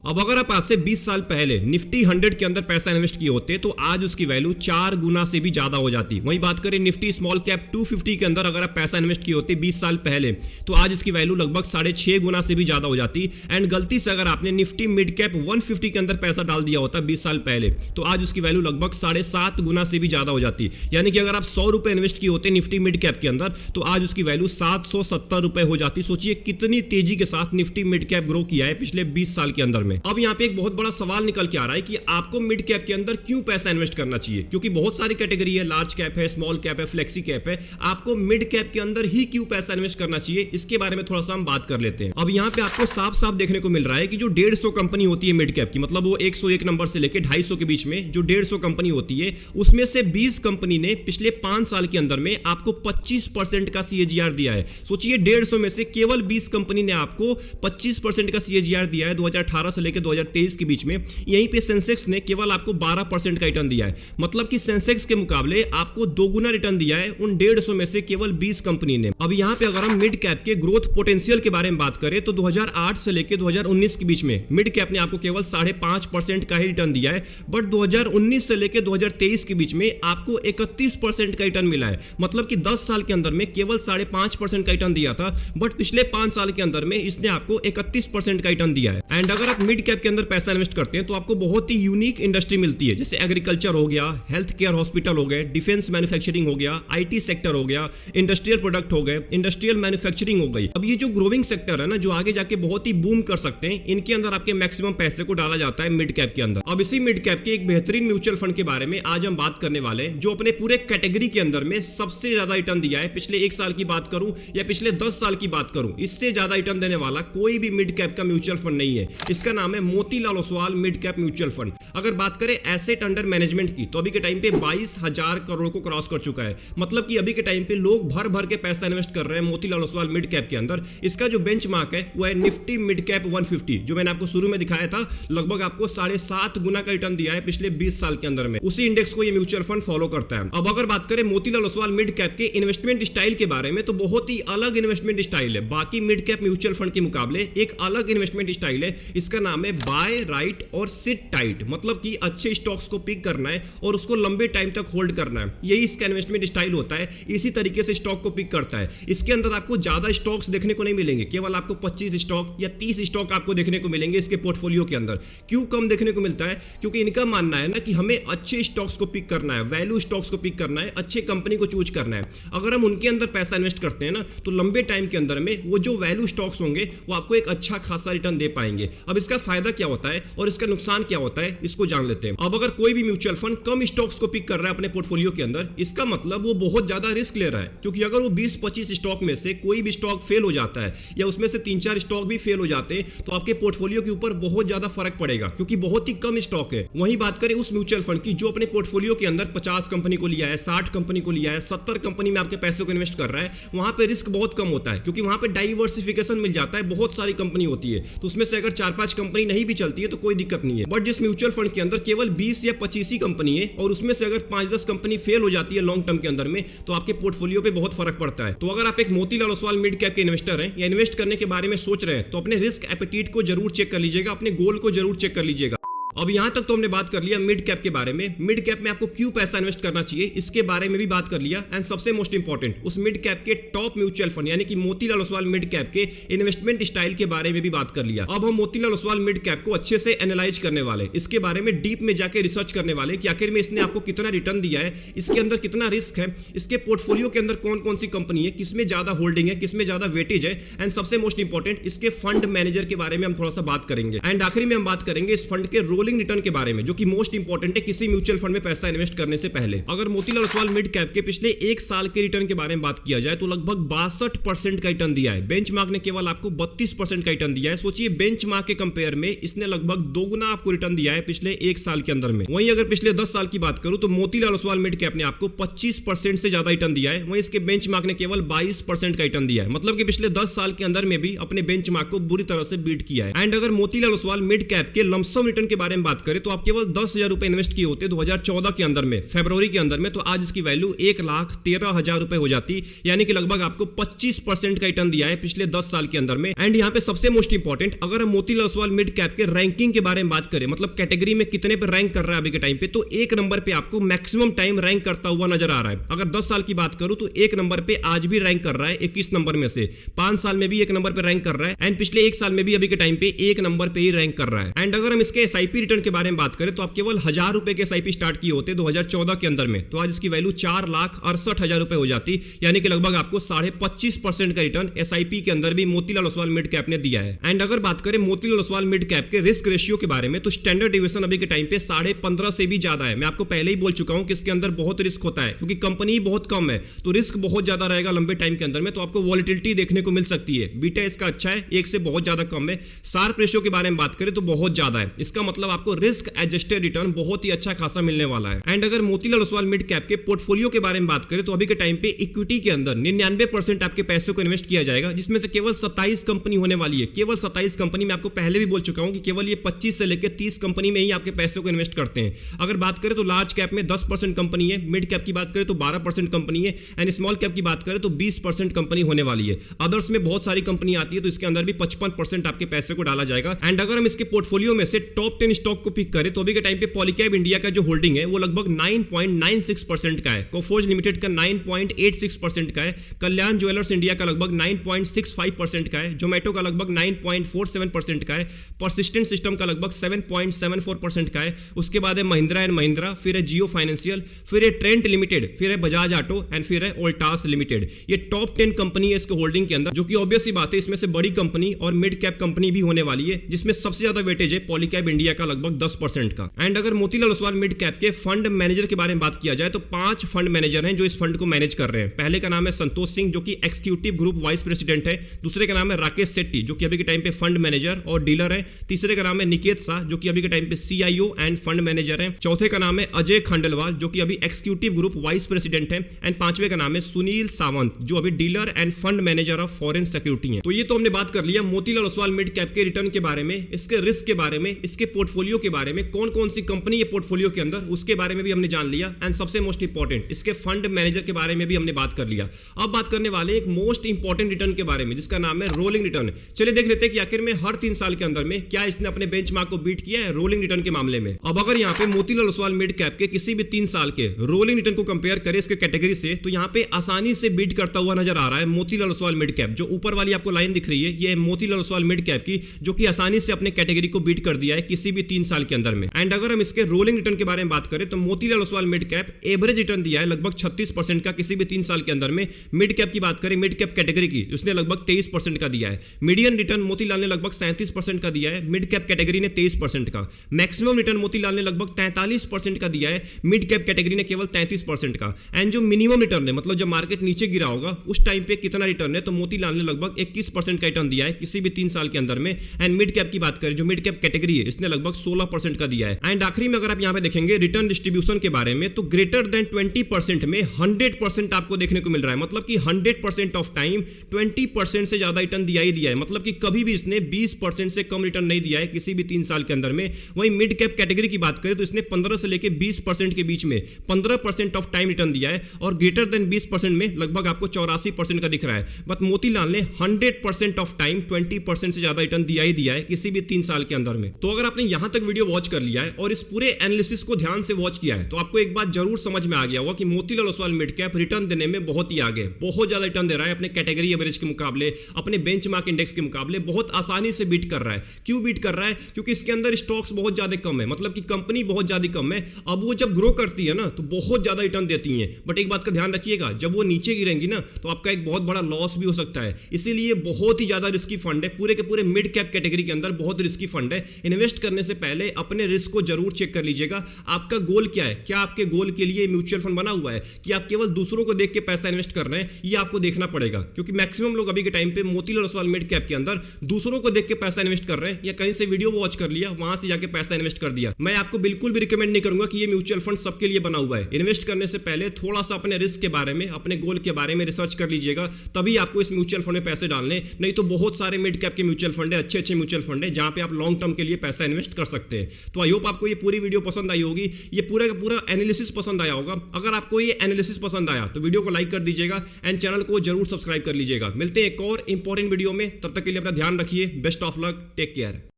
अब अगर आप आज से 20 साल पहले निफ्टी 100 के अंदर पैसा इन्वेस्ट किए होते तो आज उसकी वैल्यू 4 गुना से भी ज्यादा हो जाती। वहीं बात करें निफ्टी स्मॉल कैप 250 के अंदर अगर आप पैसा इन्वेस्ट किए होते 20 साल पहले तो आज इसकी वैल्यू लगभग 6.5 गुना से भी ज्यादा हो जाती। एंड गलती से अगर आपने निफ्टी मिड कैप 150 के अंदर पैसा डाल दिया होता 20 साल पहले तो आज उसकी वैल्यू लगभग 7.5 गुना से भी ज्यादा हो जाती। यानी कि अगर आप 100 रुपए इन्वेस्ट किए होते निफ्टी मिड कैप के अंदर तो आज उसकी वैल्यू 770 रुपए हो जाती। सोचिए कितनी तेजी के साथ निफ्टी मिड कैप ग्रो किया है पिछले 20 साल के अंदर में। अब यहाँ पे एक बहुत बड़ा सवाल निकल के आ रहा है कि आपको मिड कैप के अंदर क्यों पैसा इन्वेस्ट करना चाहिए, क्योंकि बहुत सारी कैटेगरी है, लार्ज कैप है, स्मॉल कैप है, फ्लेक्सी कैप है। आपको मिड कैप के अंदर ही क्यों पैसा इन्वेस्ट करना चाहिए, इसके बारे में थोड़ा सा हम बात कर लेते हैं। अब यहाँ पे आपको साफ साफ देखने को मिल रहा है कि जो 150 कंपनी होती है मिड कैप की, मतलब वो 101 नंबर से लेकर 250 के बीच में जो 150 कंपनी होती है, उसमें से 20 कंपनी ने पिछले 5 साल के अंदर में आपको 25% का CAGR दिया है। सोचिए 150 में से केवल 20 कंपनी ने आपको 25% का CAGR दिया है 2018 से लेकर 2023 के बीच में। यहीं पे सेंसेक्स ने केवल आपको 12% का रिटर्न दिया है, मतलब कि सेंसेक्स के मुकाबले आपको 2 गुना रिटर्न दिया है उन 150 में से केवल 20 कंपनी ने। अब यहाँ पे अगर हम मिड कैप के ग्रोथ पोटेंशियल के बारे में बात करें तो 2008 से लेकर 2019 के बीच में मिड कैप ने आपको केवल 5.5% का ही रिटर्न दिया है, बट 2019 से लेकर 2023 के बीच में आपको 31% का रिटर्न मिला है। मतलब कि 10 साल के अंदर में केवल 5.5% का रिटर्न दिया था, बट पिछले 5 साल के अंदर में इसने आपको 31% का रिटर्न दिया है। एंड अगर आप मिड कैप के अंदर पैसा इन्वेस्ट करते हैं तो आपको बहुत ही यूनिक इंडस्ट्री मिलती है, जैसे एग्रीकल्चर हो गया, हेल्थ केयर हॉस्पिटल हो गए, डिफेंस मैन्युफैक्चरिंग हो गया, IT सेक्टर हो गया, इंडस्ट्रियल प्रोडक्ट हो गए, इंडस्ट्रियल मैन्युफैक्चरिंग हो गई। अब ये जो ग्रोइंग सेक्टर है ना, जो आगे जाके बहुत ही बूम कर सकते हैं, इनके अंदर आपके मैक्सिमम पैसे को डाला जाता है मिड कैप के अंदर। अब इसी मिड कैप के एक बेहतरीन म्यूचुअल फंड के बारे में आज हम बात करने वाले हैं, जो अपने पूरे कैटेगरी के अंदर में सबसे ज्यादा रिटर्न दिया है। पिछले 1 साल की बात करूं या पिछले 10 साल की बात करूं, इससे ज्यादा रिटर्न देने वाला कोई भी मिड कैप का म्यूचुअल फंड नहीं है। इसका नाम है Motilal Oswal mid cap mutual fund. अगर बात करें एसेट अंडर मैनेजमेंट की तो अभी के टाइम पे 22,000 करोड़ को क्रॉस कर चुका है। मतलब कि अभी के टाइम पे लोग भर भर के पैसा इन्वेस्ट कर रहे हैं मोतीलाल ओसवाल मिड कैप के अंदर। इसका जो बेंचमार्क है वो है निफ्टी मिड कैप 150, जो मैंने आपको शुरू में दिखाया था। लगभग आपको 7.5 गुना का रिटर्न दिया है पिछले 20 साल के अंदर में। उसी इंडेक्स को ये म्यूचुअल फंड फॉलो करता है। अब अगर बात करें मोतीलाल ओसवाल मिड कैप के इन्वेस्टमेंट स्टाइल के बारे में तो बहुत ही अलग इन्वेस्टमेंट स्टाइल है। बाकी मिड कैप म्यूचुअल फंड के मुकाबले एक अलग इन्वेस्टमेंट स्टाइल है। इसका नाम है बाय राइट और सिट टाइट, मतलब कि अच्छे स्टॉक्स को पिक करना है और उसको लंबे टाइम तक होल्ड करना है। यही इसका इन्वेस्टमेंट स्टाइल होता है। इसी तरीके से स्टॉक को पिक करता है। इसके अंदर आपको ज्यादा स्टॉक्स देखने को नहीं मिलेंगे, केवल आपको 25 स्टॉक या 30 स्टॉक आपको देखने को मिलेंगे इसके पोर्टफोलियो के अंदर। क्यों कम देखने को मिलता है? क्योंकि इनका मानना है ना कि हमें अच्छे स्टॉक्स को पिक करना है, वैल्यू स्टॉक्स को पिक करना है, अच्छे कंपनी को चूज करना है। अगर हम उनके अंदर पैसा इन्वेस्ट करते हैं ना तो लंबे टाइम के अंदर में वो जो वैल्यू स्टॉक्स होंगे वो आपको एक अच्छा खासा रिटर्न दे पाएंगे। अब इसका फायदा क्या होता है और इसका नुकसान क्या होता है, इसको जान लेते हैं। अब अगर कोई भी म्यूचुअल फंड कम स्टॉक्स को पिक कर रहा है अपने पोर्टफोलियो के अंदर, इसका मतलब वो बहुत ज्यादा रिस्क ले रहा है। क्योंकि अगर वो 20-25 स्टॉक में से कोई भी स्टॉक फेल हो जाता है या उसमें से 3-4 स्टॉक भी फेल हो जाते हैं तो आपके पोर्टफोलियो के ऊपर बहुत ज्यादा फर्क पड़ेगा, क्योंकि बहुत ही कम स्टॉक है। वहीं बात करें उस म्यूचुअल फंड की जो अपने पोर्टफोलियो के अंदर 50 कंपनी को लिया है, 60 कंपनी को लिया है, 70 कंपनी में आपके पैसे को इन्वेस्ट कर रहा है, वहां पे रिस्क बहुत कम होता है। क्योंकि वहां पे डाइवर्सिफिकेशन मिल जाता है, बहुत सारी कंपनी होती है, तो उसमें से अगर 4-5 कंपनी नहीं भी चलती है तो कोई दिक्कत नहीं है। बट जिस म्यूचुअल फंड के अंदर केवल 20 या 25 ही कंपनी है और उसमें से अगर 5-10 कंपनी फेल हो जाती है लॉन्ग टर्म के अंदर में, तो आपके पोर्टफोलियो पे बहुत फर्क पड़ता है। तो अगर आप एक मोतीलाल ओसवाल मिड कैप के इन्वेस्टर हैं या इन्वेस्ट करने के बारे में सोच रहे हैं तो अपने रिस्क एपेटाइट को जरूर चेक कर लीजिएगा, अपने गोल को जरूर चेक कर लीजिएगा। अब यहां तक तो हमने बात कर लिया मिड कैप के बारे में। मिड कैप में आपको क्यों पैसा इन्वेस्ट करना चाहिए इसके बारे में भी बात कर लिया। एंड सबसे मोस्ट इंपॉर्टेंट उस मिड कैप के टॉप म्यूचुअल फंड यानी कि मोतीलाल ओसवाल मिड कैप के इन्वेस्टमेंट स्टाइल के बारे में भी बात कर लिया। अब हम मोतीलाल ओसवाल मिड कैप को अच्छे से एनालाइज करने वाले, इसके बारे में डीप में जाके रिसर्च करने वाले कि आखिर में इसने आपको कितना रिटर्न दिया है, इसके अंदर कितना रिस्क है, इसके पोर्टफोलियो के अंदर कौन कौन सी कंपनी है, किसमें ज्यादा होल्डिंग है, किसमें ज्यादा वेटेज है। एंड सबसे मोस्ट इंपॉर्टेंट इसके फंड मैनेजर के बारे में हम थोड़ा सा बात करेंगे। एंड आखिरी में हम बात करेंगे इस फंड के रोलिंग रिटर्न के बारे में, जो कि मोस्ट इंपॉर्टेंट है किसी म्यूचुअल फंड में पैसा इन्वेस्ट करने से पहले। अगर मोतीलाल ओसवाल मिड कैप के पिछले 1 साल के रिटर्न के बारे में बात किया जाए तो लगभग 62% का रिटर्न दिया है। बेंचमार्क ने केवल आपको 32% का रिटर्न दिया है। सोचिए बेंचमार्क के कंपेयर में इसने लगभग 2 गुना आपको रिटर्न दिया है पिछले 1 साल के अंदर में। वहीं अगर पिछले 10 साल की बात करूं तो मोतीलाल ओसवाल मिड कैप ने आपको 25% से ज्यादा रिटर्न दिया है। वहीं इसके बेंचमार्क ने केवल 22% का रिटर्न दिया है। मतलब कि पिछले 10 साल के अंदर में भी अपने बेंचमार्क को बुरी तरह से बीट किया है। एंड अगर मोतीलाल ओसवाल मिड कैप के लमसम रिटर्न के बारे बारे में बात करें तो आप केवल 10,000 रुपए इन्वेस्ट किए होते 2014 के अंदर में, फरवरी के अंदर में, तो आज इसकी वैल्यू 1,13,000 रुपए हो जाती, यानी कि लगभग आपको 25% का रिटर्न दिया है पिछले 10 साल के अंदर में। एंड यहाँ पे सबसे मोस्ट इंपॉर्टेंट, अगर हम मोतीलाल ओसवाल मिड कैप के रैंकिंग के बारे में बात करें, मतलब कैटेगरी में कितने पे रैंक कर रहा है अभी के टाइम पे, तो 1 नंबर पे आपको मैक्सिमम टाइम रैंक करता हुआ नजर आ रहा है। अगर 10 साल की बात करूं तो 1 नंबर पे आज भी रैंक कर रहा है 21 नंबर में से, 5 साल में भी 1 नंबर पे रैंक कर रहा है, एंड पिछले 1 साल में भी अभी के टाइम पे 1 नंबर पे ही रैंक कर रहा है। एंड अगर हम इसके एसआईपी रिटर्न के बारे में बात करें तो आप केवल 1,000 रुपए के एसआईपी स्टार्ट किए होते 2014 के अंदर में, तो आज इसकी वैल्यू 4,68,000 रुपए हो जाती, यानी कि लगभग आपको 25.5% का रिटर्न एसआईपी के अंदर भी मोतीलाल ओसवाल मिड कैप ने दिया है। एंड अगर बात करें मोतीलाल ओसवाल मिड कैप के रिस्क रेशियो के बारे में, तो स्टैंडर्ड डिविएशन अभी के टाइम पे 15.5 से भी ज्यादा है। मैं आपको पहले ही बोल चुका हूं कि इसके अंदर बहुत रिस्क होता है, क्योंकि कंपनी बहुत कम है तो रिस्क बहुत ज्यादा रहेगा लंबे टाइम के अंदर में, तो आपको वॉलिटिलिटी देखने को मिल सकती है। बीटा इसका अच्छा है, 1 से बहुत ज्यादा कम है। शार्प रेशियो के बारे में बात करें तो बहुत ज्यादा है, इसका मतलब आपको रिस्क एडजस्टेड रिटर्न बहुत ही अच्छा खासा मिलने वाला है। एंड अगर मोतीलाल ओसवाल मिड कैप के पोर्टफोलियो के बारे में बात करें तो अभी के टाइम पे इक्विटी के अंदर 99% आपके पैसे को इन्वेस्ट किया जाएगा, जिसमें से केवल 27 कंपनी होने वाली है। केवल 27 कंपनी, मैं आपको पहले भी बोल चुका हूं कि केवल ये 25 से लेकर 30 कंपनी में ही आपके पैसे को इन्वेस्ट करते हैं। अगर बात करें तो लार्ज कैप में 10% कंपनी है, मिड कैप की बात करें तो 12% कंपनी है, एंड स्मॉल कैप की बात करें तो 20% कंपनी होने वाली है। अदर्स में बहुत सारी कंपनी आती है तो इसके अंदर भी 55% आपके पैसे को डाला जाएगा। एंड अगर हम इसके पोर्टफोलियो में से टॉप 10 स्टॉक को पिक करें तो अभी के टाइम पे पॉलीकैब इंडिया का जो होल्डिंग है वो लगभग 9.96% का है, कोफोर्ज लिमिटेड का 9.86% का है, कल्याण ज्वेलर्स इंडिया का लगभग 9.65% का है, जोमेटो का लगभग 9.47% का है, परसिस्टेंट सिस्टम का लगभग 7.74% का है, उसके बाद है महिंद्रा एंड महिंद्रा, फिर है जियो फाइनेंशियल, फिर है ट्रेंट लिमिटेड, फिर है बजाज ऑटो, एंड फिर है वोल्टास लिमिटेड। ये टॉप 10 कंपनी है इसके होल्डिंग के अंदर, जो कि ऑब्वियस सी बात है इसमें से बड़ी कंपनी और मिड कैप कंपनी भी होने वाली है, जिसमें सबसे ज्यादा वेटेज है पॉलीकैब इंडिया का लगभग 10% का। एंड अगर मोतीलाल ओसवाल मिड कैप के फंड मैनेजर के बारे में बात किया जाए तो 5 फंड मैनेजर हैं जो इस फंड को मैनेज कर रहे हैं। पहले का नाम है संतोष सिंह, जो कि एक्सिक्यूटिव ग्रुप वाइस प्रेसिडेंट है। दूसरे का नाम है राकेश शेट्टी, जो कि अभी के टाइम पे फंड मैनेजर और डीलर है। तीसरे का नाम है निकेत शाह, जो कि अभी के टाइम पे सीआईओ एंड फंड मैनेजर है। चौथे का नाम है अजय खंडेलवाल, जो कि अभी एक्सिक्यूटिव ग्रुप वाइस प्रेसिडेंट है। एंड पांचवे का नाम है सुनील सावंत, जो अभी dealer end fund manager of foreign security है। तो ये तो हमने बात कर लिया मोतीलाल ओसवाल मिड कैप के रिटर्न के बारे में, इसके रिस्क के बारे में, इसके पोर्टफोलियो के बारे में, कौन कौन सी कंपनी है पोर्टफोलियो के अंदर, उसके बारे में भी हमने जान लिया। एंड सबसे मोस्ट इंपॉर्टेंट, इसके फंड मैनेजर के बारे में भी हमने बात कर लिया। अब बात करने वाले एक मोस्ट इंपॉर्टेंट रिटर्न के बारे में, जिसका नाम है रोलिंग रिटर्न। चलिए देख लेते हैं कि आखिर में हर 3 साल के अंदर में क्या इसने अपने बेंचमार्क को बीट किया है रोलिंग रिटर्न के मामले में। अब अगर यहाँ पे मोतीलाल ओसवाल मिड कैप के किसी भी 3 साल के रोलिंग रिटर्न को कंपेयर करें इसके कैटेगरी से, तो यहाँ पे आसानी से बीट करता हुआ नजर आ रहा है मोतीलाल ओसवाल मिड कैप। जो ऊपर वाली आपको लाइन दिख रही है, ये मोतीलाल ओसवाल मिड कैप की, जो कि आसानी से अपने कैटेगरी को बीट कर दिया है किसी भी 3 साल के अंदर में। एंड अगर हम इसके रोलिंग रिटर्न के बारे में बात करें तो Motilal Oswal mid cap average return दिया है लगभग 36% का किसी भी 3 साल के अंदर में। मिड कैप की बात करें, मिड कैप कैटेगरी की, उसने लगभग 23% का दिया है। मीडियन रिटर्न मोतीलाल ने लगभग 37% का दिया है, मिड कैप कैटेगरी ने 23% का। मैक्सिमम रिटर्न मोतीलाल ने लगभग 43% का दिया है, मिड कैप कैटेगरी ने केवल 33% का। एंड जो मिनिमम रिटर्न है, मतलब जब मार्केट नीचे गिरा होगा उस टाइम पे कितना रिटर्न है, तो मोतीलाल ने लगभग 21% का रिटर्न दिया है किसी भी 3 साल के अंदर में। एंड मिड कैप की बात करें, जो मिड कैप कैटेगरी है, इसने लगभग 16% का दिया है। एंड आखिरी में अगर आप यहां पे देखेंगे रिटर्न डिस्ट्रीब्यूशन के बारे में, तो ग्रेटर देन 20% में 100% आपको देखने को मिल रहा है, मतलब कि 100% ऑफ टाइम 20% से ज्यादा रिटर्न दिया ही दिया है, मतलब कि कभी भी इसने 20% से कम रिटर्न नहीं दिया है किसी भी 3 साल के अंदर में। वहीं मिड कैप कैटेगरी की बात करें तो इसने 15 से लेकर 20% के बीच में 15% ऑफ टाइम रिटर्न दिया है, और ग्रेटर देन 20% में लगभग आपको 84% का दिख रहा है। बट मोतीलाल ने 100% ऑफ टाइम 20% से ज्यादा रिटर्न दिया ही दिया है किसी भी 3 साल के अंदर में। तो अगर आपने यहां तक वीडियो वॉच कर लिया है और इस पूरे एनालिसिस को ध्यान से वॉच किया है, तो आपको एक बात जरूर समझ में आ गया होगा कि Motilal Oswal mid cap return देने में बहुत ही आगे, बहुत ज्यादा रिटर्न दे रहा है अपने कैटेगरी एवरेज के मुकाबले, अपने बेंचमार्क इंडेक्स के मुकाबले बहुत आसानी से बीट कर रहा है। क्यों बीट कर रहा है? क्योंकि इसके अंदर स्टॉक्स बहुत ज्यादा कम है, मतलब कि कंपनी बहुत ज्यादा कम है। अब वो जब ग्रो करती है ना तो बहुत ज्यादा रिटर्न देती है, बट एक बात का ध्यान रखिएगा, जब वो नीचे गिरेंगी ना तो आपका एक बहुत बड़ा लॉस भी हो सकता है। इसीलिए बहुत ही ज्यादा रिस्की फंड है, पूरे के पूरे मिड कैप कैटेगरी के अंदर बहुत रिस्की फंड है। इन्वेस्ट करने से पहले अपने रिस्क को जरूर चेक कर लीजिएगा। आपका गोल क्या है? क्या आपके गोल के लिए म्यूचुअल फंड बना हुआ है कि आप केवल दूसरों को देख के पैसा इन्वेस्ट कर रहे हैं? ये आपको देखना पड़ेगा, क्योंकि मैक्सिमम लोग अभी के टाइम पे मोतीलाल ओसवाल मिड कैप के अंदर दूसरों को देख के पैसा इन्वेस्ट कर रहे हैं, या कहीं से वीडियो वॉच कर लिया, वहां से जाके पैसा इन्वेस्ट कर दिया। मैं आपको बिल्कुल भी रिकमेंड नहीं करूंगा कि ये म्यूचुअल फंड सबके लिए बना हुआ है। इन्वेस्ट करने से पहले थोड़ा सा अपने रिस्क के बारे में, अपने गोल के बारे में रिसर्च कर लीजिएगा, तभी आपको इस म्यूचुअल फंड में पैसे डालने। नहीं तो बहुत सारे मिड कैप के म्यूचुअल फंड है, अच्छे म्यूचुअल फंड है, जहां पे आप लॉन्ग टर्म के लिए पैसा इन्वेस्ट कर सकते हैं। तो आई होप आपको ये पूरी वीडियो पसंद आई होगी, ये पूरा का पूरा एनालिसिस पसंद आया होगा। अगर आपको ये एनालिसिस पसंद आया तो वीडियो को लाइक कर दीजिएगा एंड चैनल को जरूर सब्सक्राइब कर लीजिएगा। मिलते हैं एक और इंपॉर्टेंट वीडियो में, तब तक के लिए अपना ध्यान रखिए। Best of luck, take care.